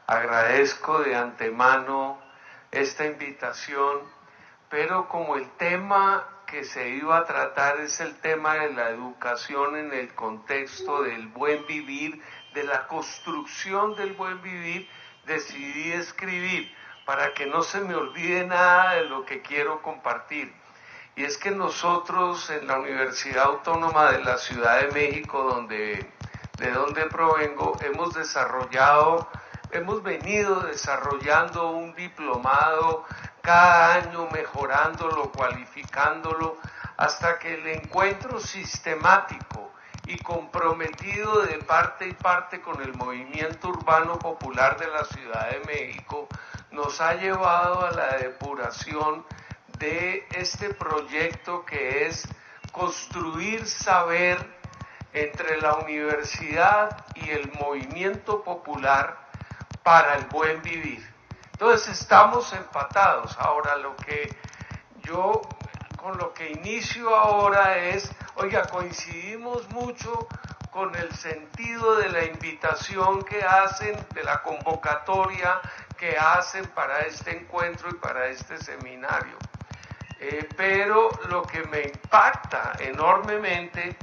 Agradezco de antemano esta invitación, pero como el tema que se iba a tratar es el tema de la educación en el contexto del buen vivir, de la construcción del buen vivir, decidí escribir para que no se me olvide nada de lo que quiero compartir. Y es que nosotros en la Universidad Autónoma de la Ciudad de México, de donde provengo, hemos venido desarrollando un diplomado cada año, mejorándolo, cualificándolo, hasta que el encuentro sistemático y comprometido de parte y parte con el movimiento urbano popular de la Ciudad de México nos ha llevado a la depuración de este proyecto que es construir saber entre la universidad y el movimiento popular para el buen vivir. Entonces estamos empatados. Ahora con lo que inicio ahora es, coincidimos mucho con el sentido de la invitación que hacen, de la convocatoria que hacen para este encuentro y para este seminario. Pero lo que me impacta enormemente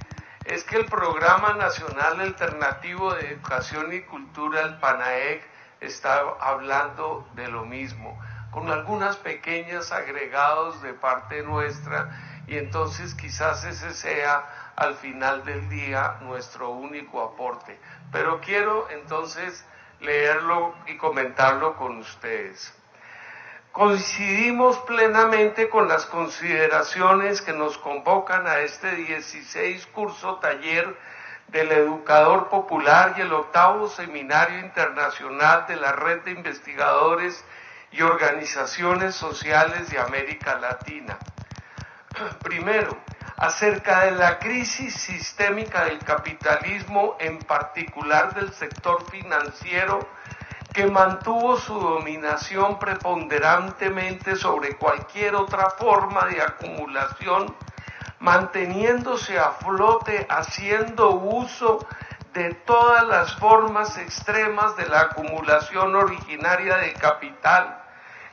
es que el Programa Nacional Alternativo de Educación y Cultura, el PANAEC, está hablando de lo mismo, con algunas pequeños agregados de parte nuestra, y entonces quizás ese sea al final del día nuestro único aporte. Pero quiero entonces leerlo y comentarlo con ustedes. Coincidimos plenamente con las consideraciones que nos convocan a este 16 curso taller del educador popular y el 8º seminario internacional de la Red de Investigadores y Organizaciones Sociales de América Latina. Primero, acerca de la crisis sistémica del capitalismo, en particular del sector financiero, que mantuvo su dominación preponderantemente sobre cualquier otra forma de acumulación, manteniéndose a flote, haciendo uso de todas las formas extremas de la acumulación originaria de capital,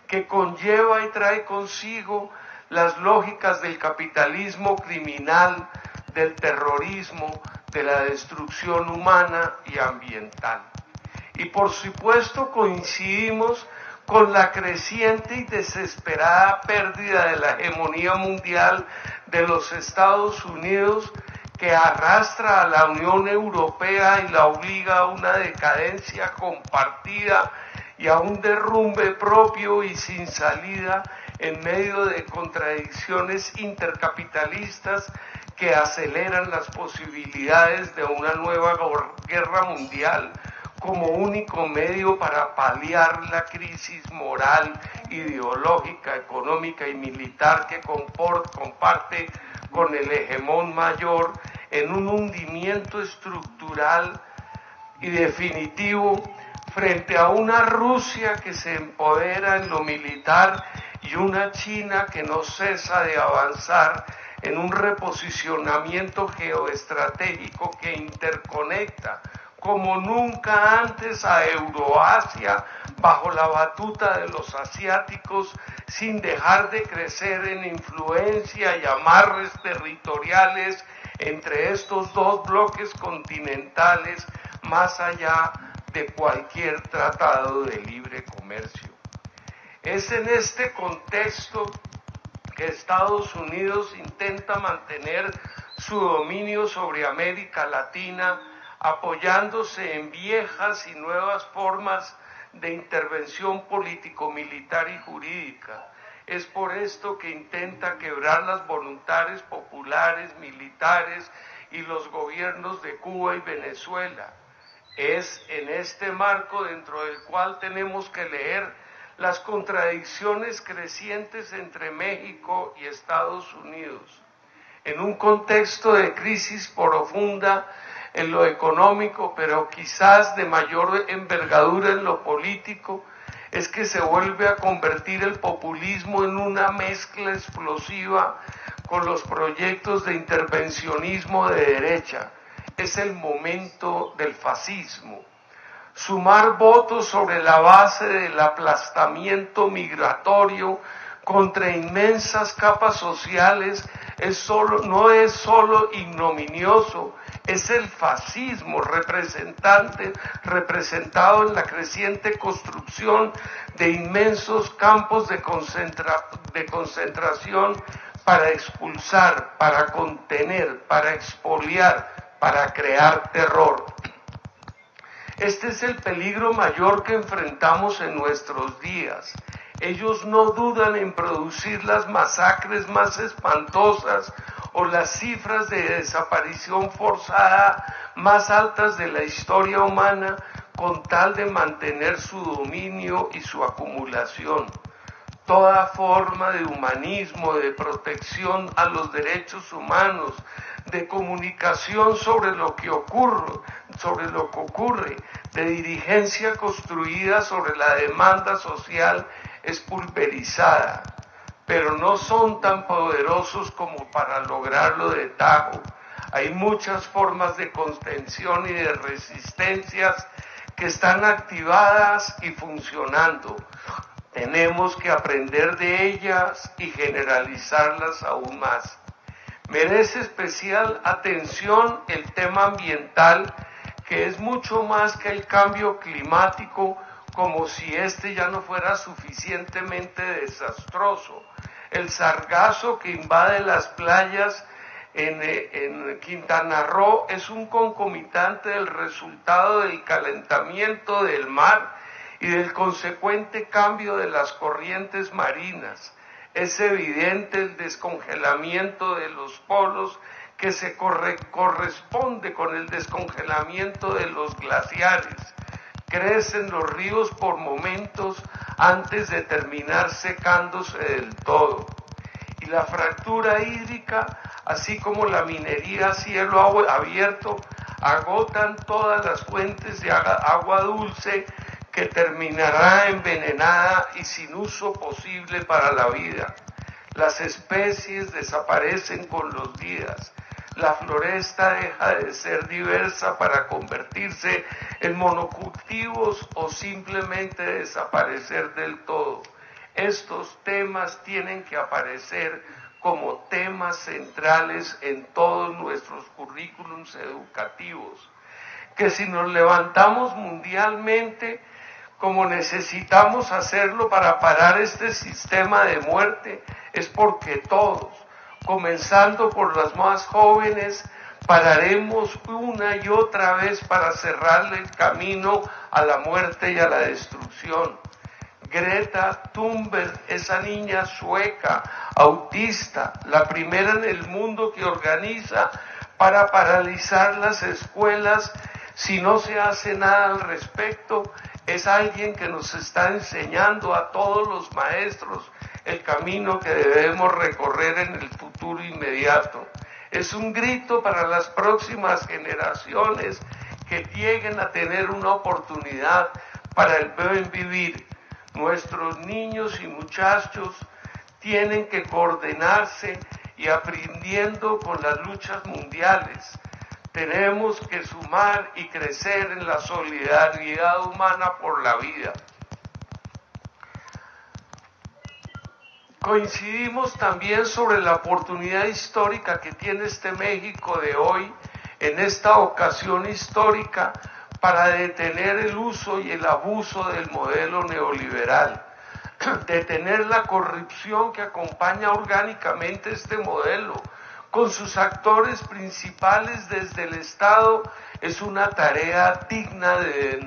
que conlleva y trae consigo las lógicas del capitalismo criminal, del terrorismo, de la destrucción humana y ambiental. Y por supuesto coincidimos con la creciente y desesperada pérdida de la hegemonía mundial de los Estados Unidos, que arrastra a la Unión Europea y la obliga a una decadencia compartida y a un derrumbe propio y sin salida en medio de contradicciones intercapitalistas que aceleran las posibilidades de una nueva guerra mundial como único medio para paliar la crisis moral, ideológica, económica y militar que comparte con el hegemón mayor, en un hundimiento estructural y definitivo frente a una Rusia que se empodera en lo militar y una China que no cesa de avanzar en un reposicionamiento geoestratégico que interconecta como nunca antes a Euroasia bajo la batuta de los asiáticos, sin dejar de crecer en influencia y amarres territoriales entre estos dos bloques continentales, más allá de cualquier tratado de libre comercio. Es en este contexto que Estados Unidos intenta mantener su dominio sobre América Latina, apoyándose en viejas y nuevas formas de intervención político-militar y jurídica. Es por esto que intenta quebrar las voluntades populares, militares y los gobiernos de Cuba y Venezuela. Es en este marco dentro del cual tenemos que leer las contradicciones crecientes entre México y Estados Unidos. En un contexto de crisis profunda en lo económico, pero quizás de mayor envergadura en lo político, es que se vuelve a convertir el populismo en una mezcla explosiva con los proyectos de intervencionismo de derecha. Es el momento del fascismo. Sumar votos sobre la base del aplastamiento migratorio contra inmensas capas sociales no es solo ignominioso, es el fascismo representado en la creciente construcción de inmensos campos de concentración para expulsar, para contener, para expoliar, para crear terror. Este es el peligro mayor que enfrentamos en nuestros días. Ellos no dudan en producir las masacres más espantosas o las cifras de desaparición forzada más altas de la historia humana con tal de mantener su dominio y su acumulación. Toda forma de humanismo, de protección a los derechos humanos, de comunicación sobre lo que ocurre, de dirigencia construida sobre la demanda social es pulverizada, pero no son tan poderosos como para lograrlo de tajo. Hay muchas formas de contención y de resistencias que están activadas y funcionando. Tenemos que aprender de ellas y generalizarlas aún más. Merece especial atención el tema ambiental, que es mucho más que el cambio climático, como si este ya no fuera suficientemente desastroso. El sargazo que invade las playas en Quintana Roo es un concomitante del resultado del calentamiento del mar y del consecuente cambio de las corrientes marinas. Es evidente el descongelamiento de los polos que se corresponde con el descongelamiento de los glaciares. Crecen los ríos por momentos antes de terminar secándose del todo. Y la fractura hídrica, así como la minería a cielo abierto, agotan todas las fuentes de agua dulce que terminará envenenada y sin uso posible para la vida. Las especies desaparecen con los días. La floresta deja de ser diversa para convertirse en monocultivos o simplemente desaparecer del todo. Estos temas tienen que aparecer como temas centrales en todos nuestros currículums educativos, que si nos levantamos mundialmente, como necesitamos hacerlo para parar este sistema de muerte, es porque todos, comenzando por las más jóvenes, pararemos una y otra vez para cerrarle el camino a la muerte y a la destrucción. Greta Thunberg, esa niña sueca, autista, la primera en el mundo que organiza para paralizar las escuelas si no se hace nada al respecto, es alguien que nos está enseñando a todos los maestros el camino que debemos recorrer en el futuro inmediato. Es un grito para las próximas generaciones que lleguen a tener una oportunidad para el buen vivir. Nuestros niños y muchachos tienen que coordinarse y aprendiendo con las luchas mundiales. Tenemos que sumar y crecer en la solidaridad humana por la vida. Coincidimos también sobre la oportunidad histórica que tiene este México de hoy, en esta ocasión histórica, para detener el uso y el abuso del modelo neoliberal, detener la corrupción que acompaña orgánicamente este modelo, con sus actores principales desde el Estado. Es una tarea digna de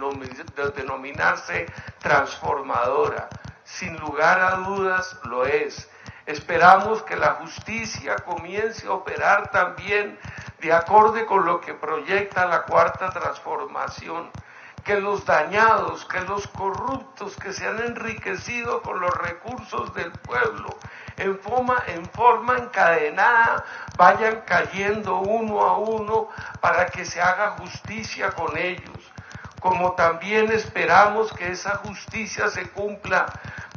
denominarse transformadora. Sin lugar a dudas lo es. Esperamos que la justicia comience a operar también de acorde con lo que proyecta la Cuarta Transformación, que los dañados, que los corruptos que se han enriquecido con los recursos del pueblo en forma encadenada vayan cayendo uno a uno para que se haga justicia con ellos, como también esperamos que esa justicia se cumpla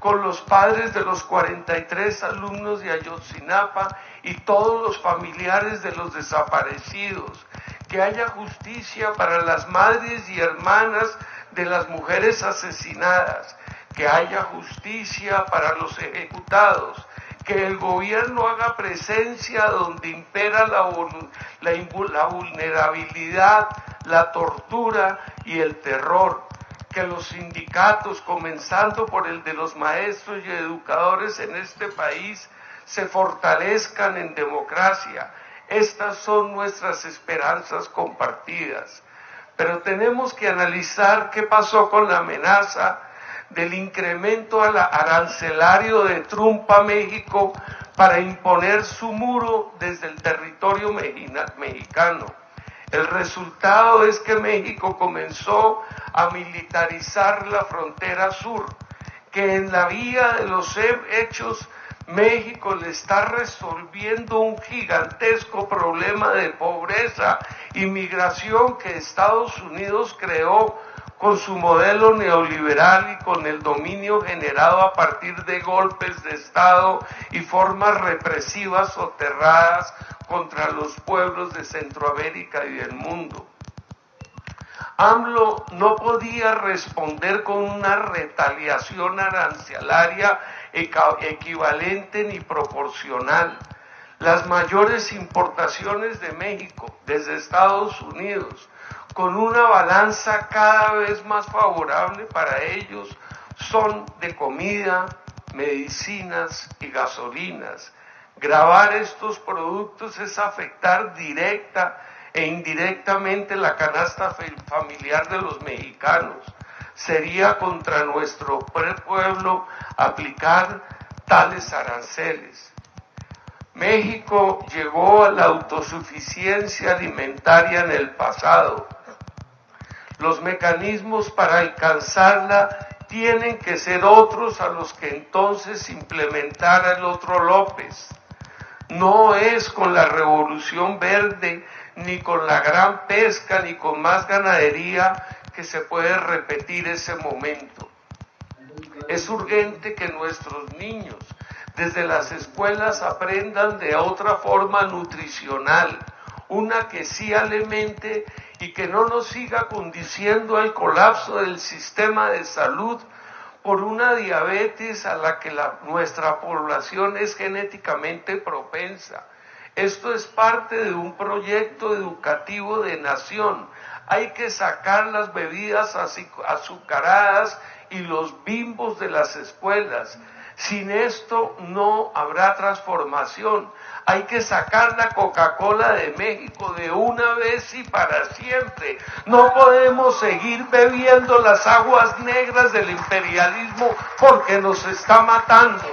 con los padres de los 43 alumnos de Ayotzinapa y todos los familiares de los desaparecidos, que haya justicia para las madres y hermanas de las mujeres asesinadas, que haya justicia para los ejecutados, que el gobierno haga presencia donde impera la vulnerabilidad, la tortura y el terror, que los sindicatos, comenzando por el de los maestros y educadores en este país, se fortalezcan en democracia. Estas son nuestras esperanzas compartidas. Pero tenemos que analizar qué pasó con la amenaza del incremento arancelario de Trump a México para imponer su muro desde el territorio mexicano. El resultado es que México comenzó a militarizar la frontera sur, que en la vía de los hechos México le está resolviendo un gigantesco problema de pobreza y migración que Estados Unidos creó con su modelo neoliberal y con el dominio generado a partir de golpes de Estado y formas represivas soterradas contra los pueblos de Centroamérica y del mundo. AMLO no podía responder con una retaliación arancelaria equivalente ni proporcional. Las mayores importaciones de México desde Estados Unidos, con una balanza cada vez más favorable para ellos, son de comida, medicinas y gasolinas. Gravar estos productos es afectar directa e indirectamente la canasta familiar de los mexicanos. Sería contra nuestro pueblo aplicar tales aranceles. México llegó a la autosuficiencia alimentaria en el pasado. Los mecanismos para alcanzarla tienen que ser otros a los que entonces implementara el otro López. No es con la revolución verde, ni con la gran pesca, ni con más ganadería que se puede repetir ese momento. Es urgente que nuestros niños desde las escuelas aprendan de otra forma nutricional, una que sí alimente y que no nos siga conduciendo al colapso del sistema de salud por una diabetes a la que nuestra población es genéticamente propensa. Esto es parte de un proyecto educativo de nación. Hay que sacar las bebidas azucaradas y los bimbos de las escuelas. Sin esto no habrá transformación. Hay que sacar la Coca-Cola de México de una vez y para siempre. No podemos seguir bebiendo las aguas negras del imperialismo porque nos está matando.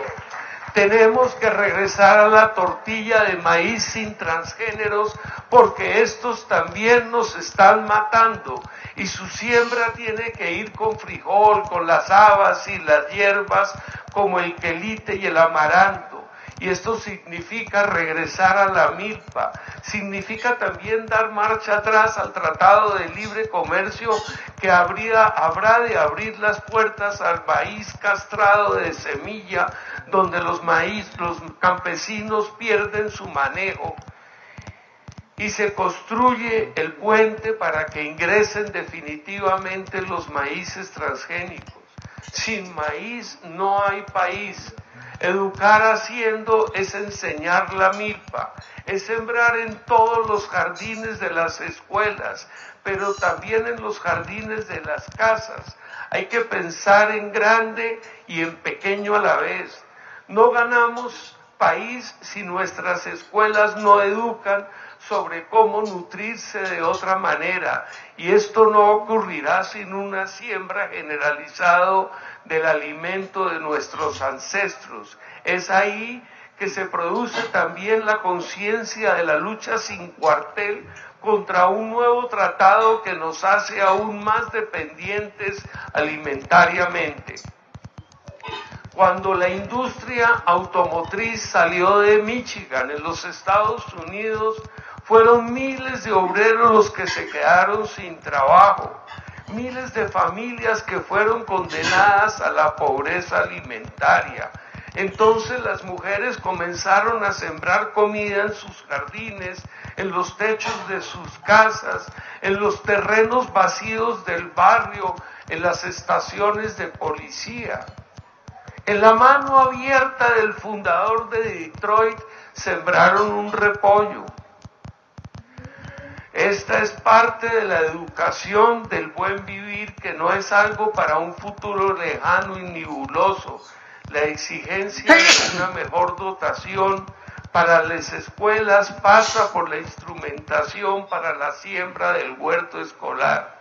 Tenemos que regresar a la tortilla de maíz sin transgéneros porque estos también nos están matando y su siembra tiene que ir con frijol, con las habas y las hierbas como el quelite y el amaranto. Y esto significa regresar a la milpa, significa también dar marcha atrás al Tratado de Libre Comercio que habrá de abrir las puertas al maíz castrado de semilla, donde los campesinos pierden su manejo, y se construye el puente para que ingresen definitivamente los maíces transgénicos. Sin maíz no hay país. Educar haciendo es enseñar la milpa, es sembrar en todos los jardines de las escuelas, pero también en los jardines de las casas. Hay que pensar en grande y en pequeño a la vez. No ganamos país si nuestras escuelas no educan sobre cómo nutrirse de otra manera, y esto no ocurrirá sin una siembra generalizada del alimento de nuestros ancestros. Es ahí que se produce también la conciencia de la lucha sin cuartel contra un nuevo tratado que nos hace aún más dependientes alimentariamente. Cuando la industria automotriz salió de Michigan, en los Estados Unidos, fueron miles de obreros los que se quedaron sin trabajo, miles de familias que fueron condenadas a la pobreza alimentaria. Entonces las mujeres comenzaron a sembrar comida en sus jardines, en los techos de sus casas, en los terrenos vacíos del barrio, en las estaciones de policía. En la mano abierta del fundador de Detroit sembraron un repollo. Esta es parte de la educación del buen vivir, que no es algo para un futuro lejano y nebuloso. La exigencia de una mejor dotación para las escuelas pasa por la instrumentación para la siembra del huerto escolar.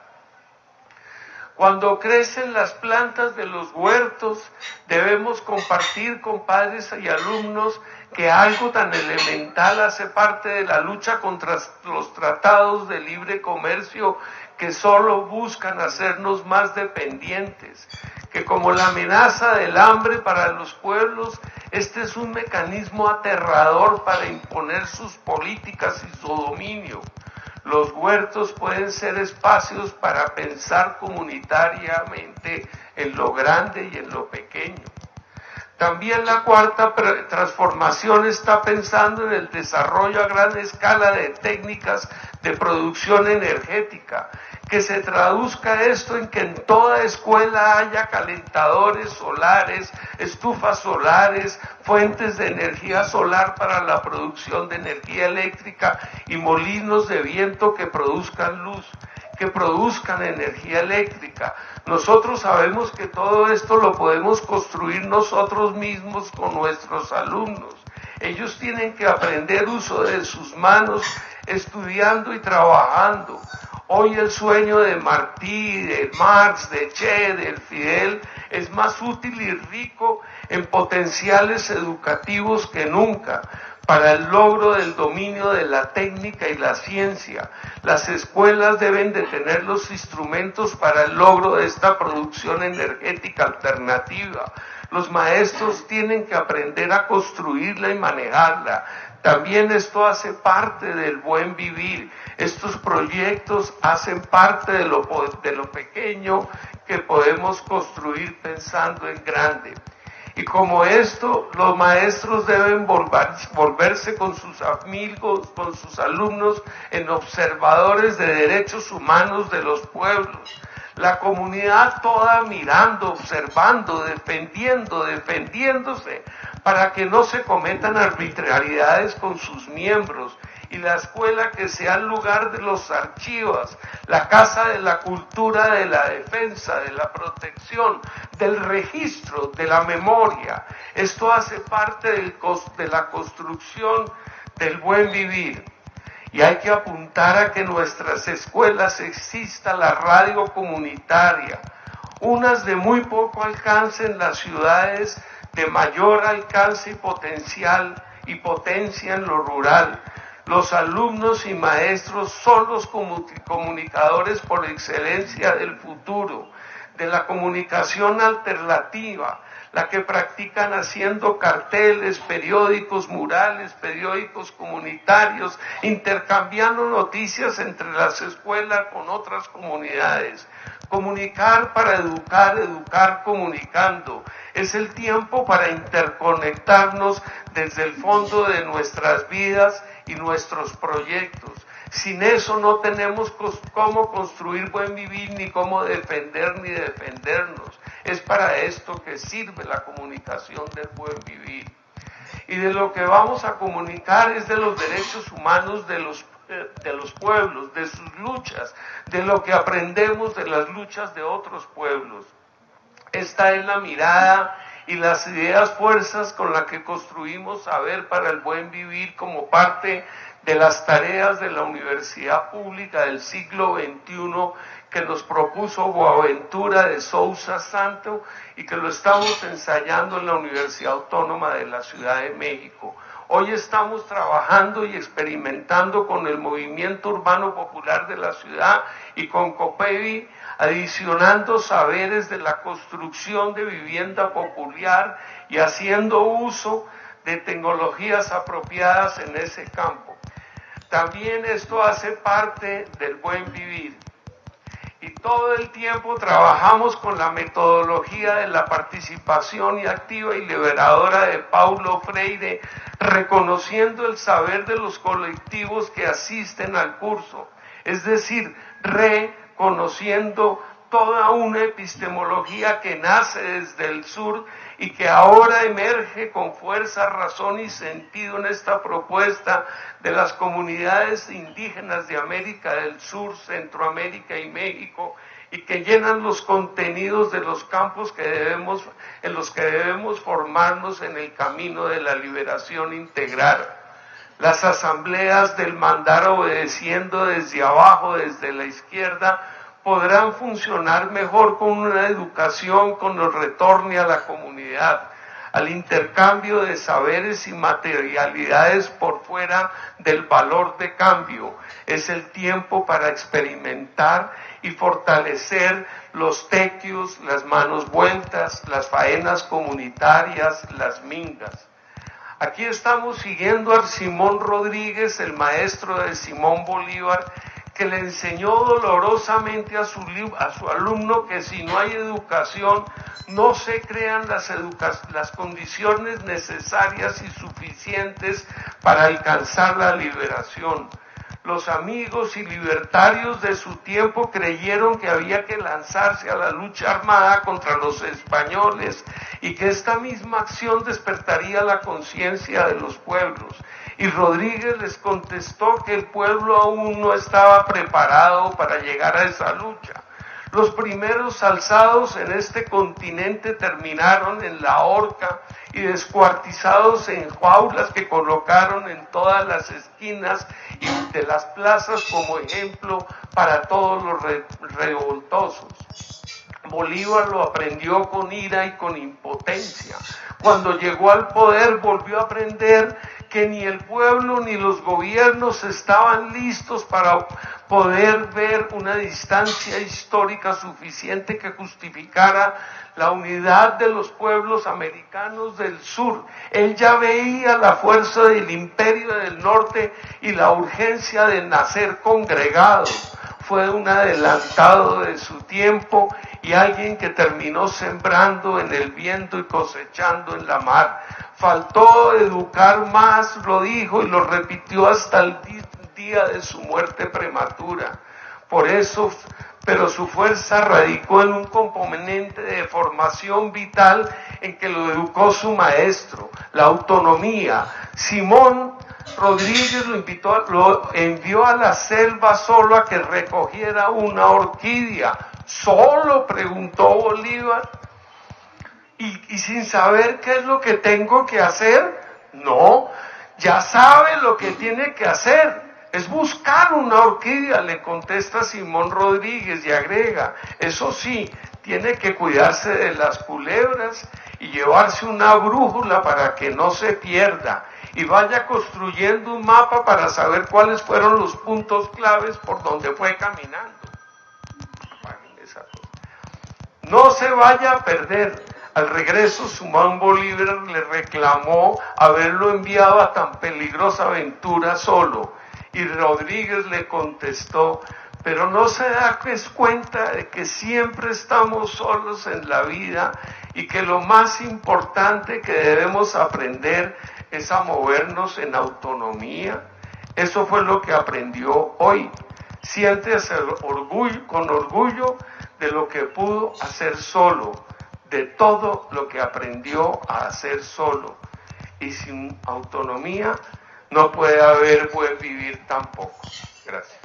Cuando crecen las plantas de los huertos, debemos compartir con padres y alumnos que algo tan elemental hace parte de la lucha contra los tratados de libre comercio que solo buscan hacernos más dependientes, que como la amenaza del hambre para los pueblos, este es un mecanismo aterrador para imponer sus políticas y su dominio. Los huertos pueden ser espacios para pensar comunitariamente en lo grande y en lo pequeño. También la cuarta transformación está pensando en el desarrollo a gran escala de técnicas de producción energética, que se traduzca esto en que en toda escuela haya calentadores solares, estufas solares, fuentes de energía solar para la producción de energía eléctrica y molinos de viento que produzcan luz, que produzcan energía eléctrica. Nosotros sabemos que todo esto lo podemos construir nosotros mismos con nuestros alumnos. Ellos tienen que aprender uso de sus manos, estudiando y trabajando. Hoy el sueño de Martí, de Marx, de Che, de Fidel es más útil y rico en potenciales educativos que nunca para el logro del dominio de la técnica y la ciencia. Las escuelas deben de tener los instrumentos para el logro de esta producción energética alternativa. Los maestros tienen que aprender a construirla y manejarla. También esto hace parte del buen vivir. Estos proyectos hacen parte de lo pequeño que podemos construir pensando en grande. Y como esto, los maestros deben volverse con sus amigos, con sus alumnos, en observadores de derechos humanos de los pueblos. La comunidad toda mirando, observando, defendiéndose, para que no se cometan arbitrariedades con sus miembros. Y la escuela que sea el lugar de los archivos, la casa de la cultura, de la defensa, de la protección, del registro, de la memoria. Esto hace parte de la construcción del buen vivir. Y hay que apuntar a que en nuestras escuelas exista la radio comunitaria, unas de muy poco alcance en las ciudades, de mayor alcance y potencia en lo rural. Los alumnos y maestros son los comunicadores por excelencia del futuro, de la comunicación alternativa, la que practican haciendo carteles, periódicos, murales, periódicos comunitarios, intercambiando noticias entre las escuelas con otras comunidades. Comunicar para educar, educar comunicando. Es el tiempo para interconectarnos desde el fondo de nuestras vidas y nuestros proyectos. Sin eso no tenemos cómo construir buen vivir, ni cómo defender ni defendernos. Es para esto que sirve la comunicación del buen vivir. Y de lo que vamos a comunicar es de los derechos humanos de los pueblos, de sus luchas, de lo que aprendemos de las luchas de otros pueblos. Esta es la mirada y las ideas fuerzas con las que construimos saber para el buen vivir como parte de las tareas de la Universidad Pública del siglo XXI que nos propuso Boaventura de Sousa Santo y que lo estamos ensayando en la Universidad Autónoma de la Ciudad de México. Hoy estamos trabajando y experimentando con el Movimiento Urbano Popular de la ciudad y con COPEVI, adicionando saberes de la construcción de vivienda popular y haciendo uso de tecnologías apropiadas en ese campo. También esto hace parte del buen vivir. y todo el tiempo trabajamos con la metodología de la participación y activa y liberadora de Paulo Freire, reconociendo el saber de los colectivos que asisten al curso, es decir, reconociendo toda una epistemología que nace desde el sur y que ahora emerge con fuerza, razón y sentido en esta propuesta de las comunidades indígenas de América del Sur, Centroamérica y México, y que llenan los contenidos de los campos en los que debemos formarnos en el camino de la liberación integral. Las asambleas del mandar obedeciendo desde abajo, desde la izquierda, podrán funcionar mejor con una educación que nos retorne a la comunidad, al intercambio de saberes y materialidades por fuera del valor de cambio. Es el tiempo para experimentar y fortalecer los tequios, las manos vueltas, las faenas comunitarias, las mingas. Aquí estamos siguiendo a Simón Rodríguez, el maestro de Simón Bolívar, que le enseñó dolorosamente a su alumno que si no hay educación, no se crean las condiciones necesarias y suficientes para alcanzar la liberación. Los amigos y libertarios de su tiempo creyeron que había que lanzarse a la lucha armada contra los españoles y que esta misma acción despertaría la conciencia de los pueblos. Y Rodríguez les contestó que el pueblo aún no estaba preparado para llegar a esa lucha. Los primeros alzados en este continente terminaron en la horca y descuartizados en jaulas que colocaron en todas las esquinas y de las plazas como ejemplo para todos los revoltosos. Bolívar lo aprendió con ira y con impotencia. Cuando llegó al poder volvió a aprender que ni el pueblo ni los gobiernos estaban listos para poder ver una distancia histórica suficiente que justificara la unidad de los pueblos americanos del sur. Él ya veía la fuerza del imperio del norte y la urgencia de nacer congregados. Fue un adelantado de su tiempo y alguien que terminó sembrando en el viento y cosechando en la mar. Faltó educar más, lo dijo y lo repitió hasta el día de su muerte prematura. Por eso, pero su fuerza radicó en un componente de formación vital en que lo educó su maestro, la autonomía. Simón Rodríguez lo envió a la selva solo a que recogiera una orquídea. ¿Solo?, preguntó Bolívar. Y sin saber qué es lo que tengo que hacer. No, ya sabe lo que tiene que hacer. Es buscar una orquídea, le contesta Simón Rodríguez y agrega, eso sí, tiene que cuidarse de las culebras y llevarse una brújula para que no se pierda y vaya construyendo un mapa para saber cuáles fueron los puntos claves por donde fue caminando. No se vaya a perder. Al regreso, Simón Bolívar le reclamó haberlo enviado a tan peligrosa aventura solo. Y Rodríguez le contestó, pero no se da cuenta de que siempre estamos solos en la vida y que lo más importante que debemos aprender es a movernos en autonomía. Eso fue lo que aprendió hoy. Siéntese con orgullo de lo que pudo hacer solo, de todo lo que aprendió a hacer solo. Y sin autonomía no puede haber buen vivir tampoco. Gracias.